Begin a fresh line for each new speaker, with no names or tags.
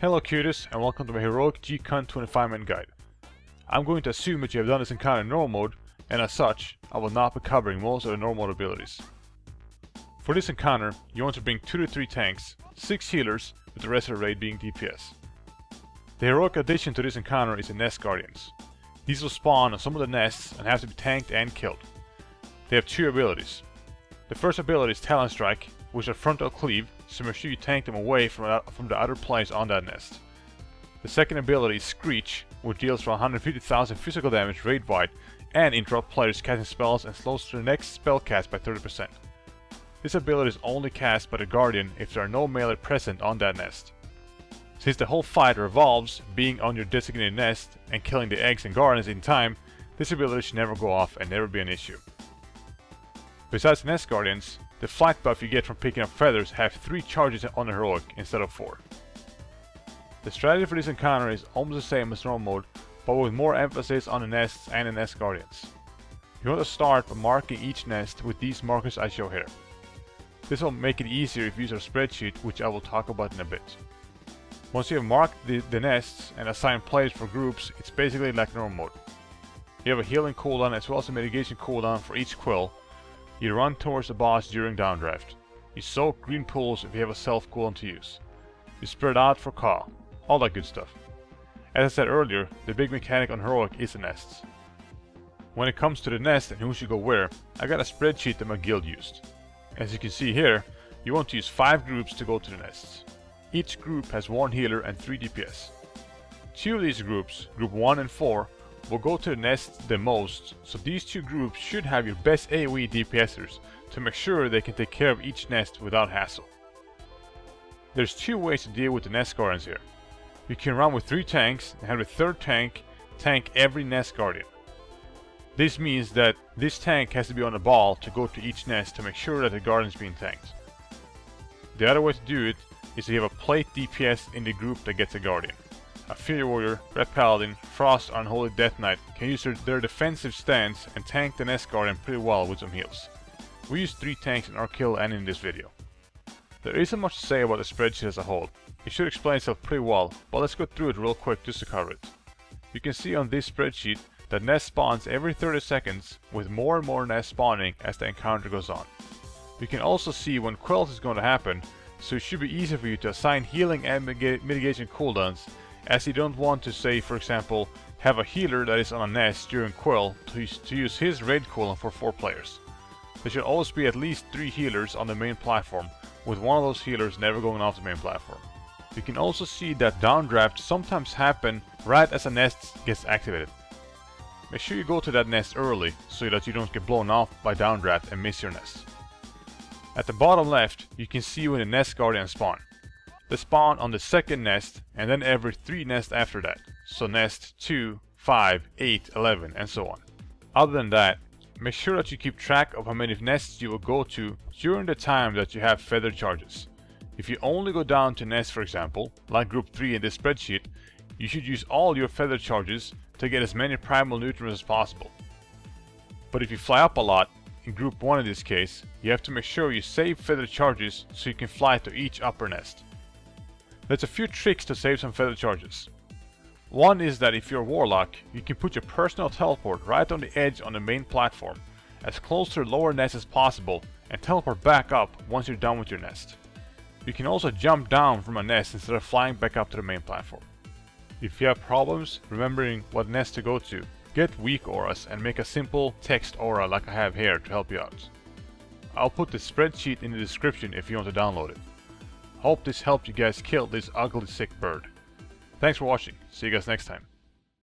Hello cuties, and welcome to my heroic Ji-kun 25-man guide. I'm going to assume that you have done this encounter in normal mode, and as such, I will not be covering most of the normal mode abilities. For this encounter, you want to bring 2 to 3 tanks, 6 healers, with the rest of the raid being DPS. The heroic addition to this encounter is the Nest Guardians. These will spawn on some of the nests and have to be tanked and killed. They have 2 abilities. The first ability is Talon Strike, which are frontal cleave, so make sure you tank them away from the other players on that nest. The second ability is Screech, which deals for 150,000 physical damage raid-wide and interrupt players casting spells and slows their next spell cast by 30%. This ability is only cast by the Guardian if there are no melee present on that nest. Since the whole fight revolves being on your designated nest and killing the eggs and guardians in time, this ability should never go off and never be an issue. Besides Nest Guardians, the flight buff you get from picking up feathers have 3 charges on the heroic instead of 4. The strategy for this encounter is almost the same as normal mode, but with more emphasis on the nests and the Nest Guardians. You want to start by marking each nest with these markers I show here. This will make it easier if you use our spreadsheet, which I will talk about in a bit. Once you have marked the nests and assigned players for groups, it's basically like normal mode. You have a healing cooldown as well as a mitigation cooldown for each quill. You run towards the boss during downdraft. You soak green pools if you have a self cooldown to use. You spread out for call. All that good stuff. As I said earlier, the big mechanic on heroic is the nests. When it comes to the nest and who should go where, I got a spreadsheet that my guild used. As you can see here, you want to use 5 groups to go to the nests. Each group has 1 healer and 3 DPS. 2 of these groups, group 1 and 4, will go to the nest the most, so these 2 groups should have your best AoE DPSers to make sure they can take care of each nest without hassle. There's 2 ways to deal with the Nest Guardians here. You can run with 3 tanks and have the 3rd tank every Nest Guardian. This means that this tank has to be on the ball to go to each nest to make sure that the Guardian is being tanked. The other way to do it is to have a plate DPS in the group that gets a Guardian. A Fury Warrior, Red Paladin, Frost or Unholy Death Knight can use their defensive stance and tank the Nest Guardian pretty well with some heals. We used 3 tanks in our kill and in this video. There isn't much to say about the spreadsheet as a whole. It should explain itself pretty well, but let's go through it real quick just to cover it. You can see on this spreadsheet that nest spawns every 30 seconds with more and more nests spawning as the encounter goes on. You can also see when Quells is going to happen, so it should be easy for you to assign healing and mitigation cooldowns, as you don't want to, say for example, have a healer that is on a nest during Quell to use his raid cooldown for 4 players. There should always be at least 3 healers on the main platform, with one of those healers never going off the main platform. You can also see that downdrafts sometimes happen right as a nest gets activated. Make sure you go to that nest early, so that you don't get blown off by downdraft and miss your nest. At the bottom left, you can see when the Nest Guardians spawn. They spawn on the 2nd nest and then every 3 nests after that, so nest 2, 5, 8, 11 and so on. Other than that, make sure that you keep track of how many nests you will go to during the time that you have feather charges. If you only go down to nests, for example, like group 3 in this spreadsheet, you should use all your feather charges to get as many primal nutrients as possible. But if you fly up a lot, in group 1 in this case, you have to make sure you save feather charges so you can fly to each upper nest. There's a few tricks to save some feather charges. One is that if you're a warlock, you can put your personal teleport right on the edge on the main platform, as close to the lower nest as possible, and teleport back up once you're done with your nest. You can also jump down from a nest instead of flying back up to the main platform. If you have problems remembering what nest to go to, get weak auras and make a simple text aura like I have here to help you out. I'll put the spreadsheet in the description if you want to download it. Hope this helped you guys kill this ugly sick bird. Thanks for watching, see you guys next time.